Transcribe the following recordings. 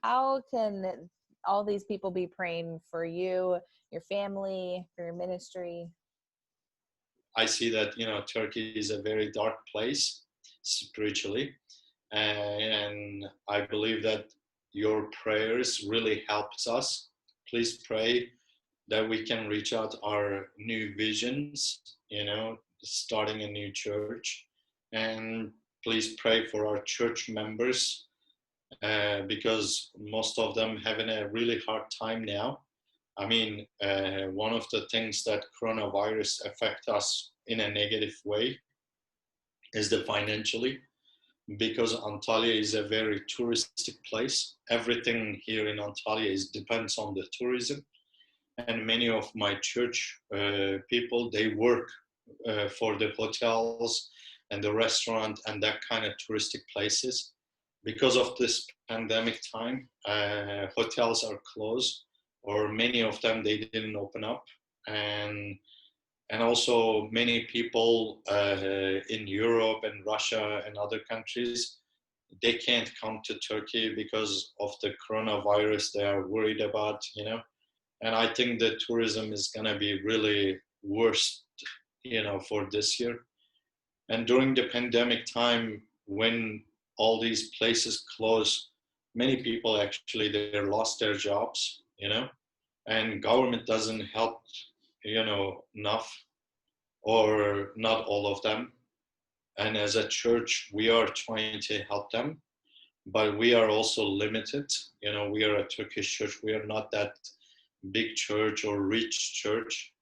how can all these people be praying for you, your family, for your ministry? I see that, Turkey is a very dark place spiritually. And I believe that your prayers really helps us. Please pray that we can reach out our new visions, starting a new church. And please pray for our church members, because most of them having a really hard time now. I mean, one of the things that coronavirus affect us in a negative way is the financially, because Antalya is a very touristic place. Everything here in Antalya depends on the tourism, and many of my church people, they work for the hotels and the restaurant and that kind of touristic places. Because of this pandemic time, hotels are closed, or many of them they didn't open up, and also many people in Europe and Russia and other countries, they can't come to Turkey because of the coronavirus. They are worried about, and I think the tourism is going to be really worse, for this year. And during the pandemic time, when all these places close, many people actually they lost their jobs, and government doesn't help, enough, or not all of them. And as a church, we are trying to help them, but we are also limited. We are a Turkish church. We are not that big church or rich church.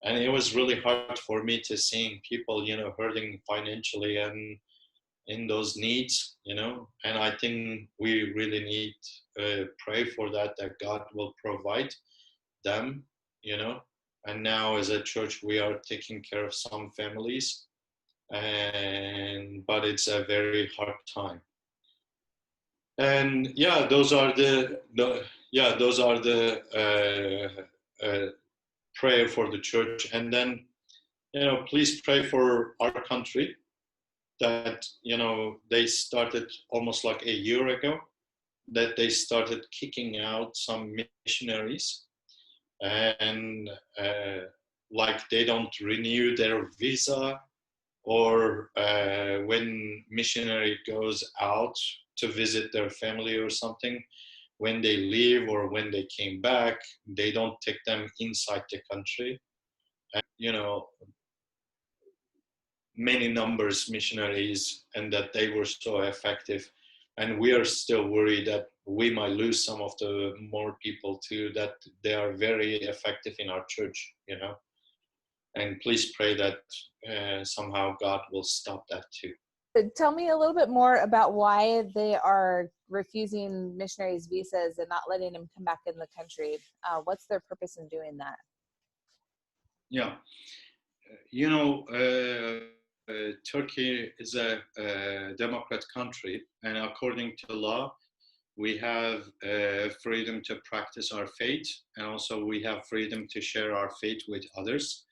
And it was really hard for me to seeing people, hurting financially and in those needs, and I think we really need pray for that God will provide them, and now as a church, we are taking care of some families, but it's a very hard time. And yeah, those are the prayer for the church. And then, please pray for our country, that, they started almost like a year ago, that they started kicking out some missionaries, and like they don't renew their visa, or when missionary goes out to visit their family or something, when they leave or when they came back, they don't take them inside the country. And, many numbers missionaries, and that they were so effective. And we are still worried that we might lose some of the more people too, that they are very effective in our church, and please pray that somehow God will stop that too. Tell me a little bit more about why they are refusing missionaries visas and not letting them come back in the country. What's their purpose in doing that? Yeah, Turkey is a democrat country, and according to law, we have freedom to practice our faith, and also we have freedom to share our faith with others.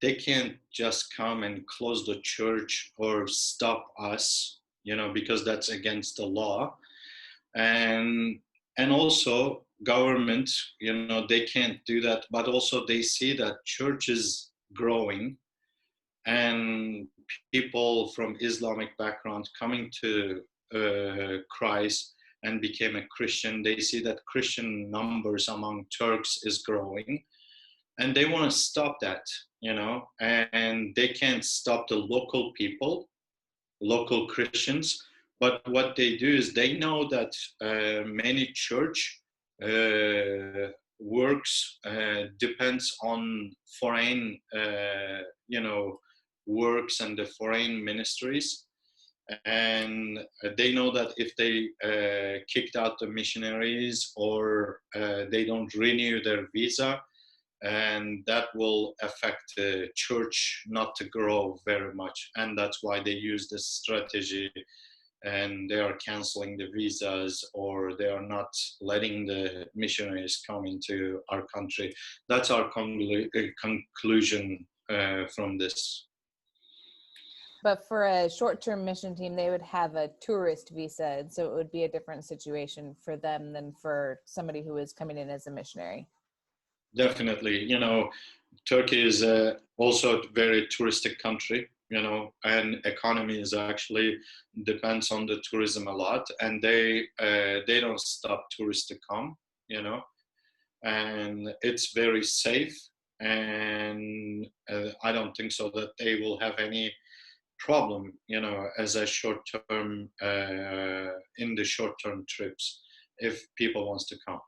They can't just come and close the church or stop us, because that's against the law. And also government, they can't do that, but also they see that church is growing, and people from Islamic background coming to Christ and became a Christian. They see that Christian numbers among Turks is growing, and they want to stop that, and they can't stop the local people, local Christians. But what they do is they know that many church works depends on foreign, works and the foreign ministries. And they know that if they kicked out the missionaries, or they don't renew their visa, and that will affect the church not to grow very much. And that's why they use this strategy, and they are canceling the visas, or they are not letting the missionaries come into our country. That's our conclusion from this. But for a short-term mission team, they would have a tourist visa, and so it would be a different situation for them than for somebody who is coming in as a missionary. Definitely, Turkey is also a very touristic country, and economy is actually depends on the tourism a lot, and they don't stop tourists to come, and it's very safe, and I don't think so that they will have any problem, as a short term in the short term trips if people wants to come.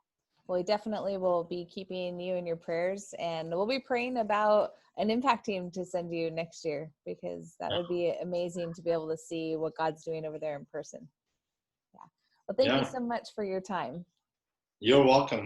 Well, we definitely will be keeping you in your prayers, and we'll be praying about an impact team to send you next year, because that would be amazing to be able to see what God's doing over there in person. Yeah. Well, thank you Yeah, so much for your time. you're welcome.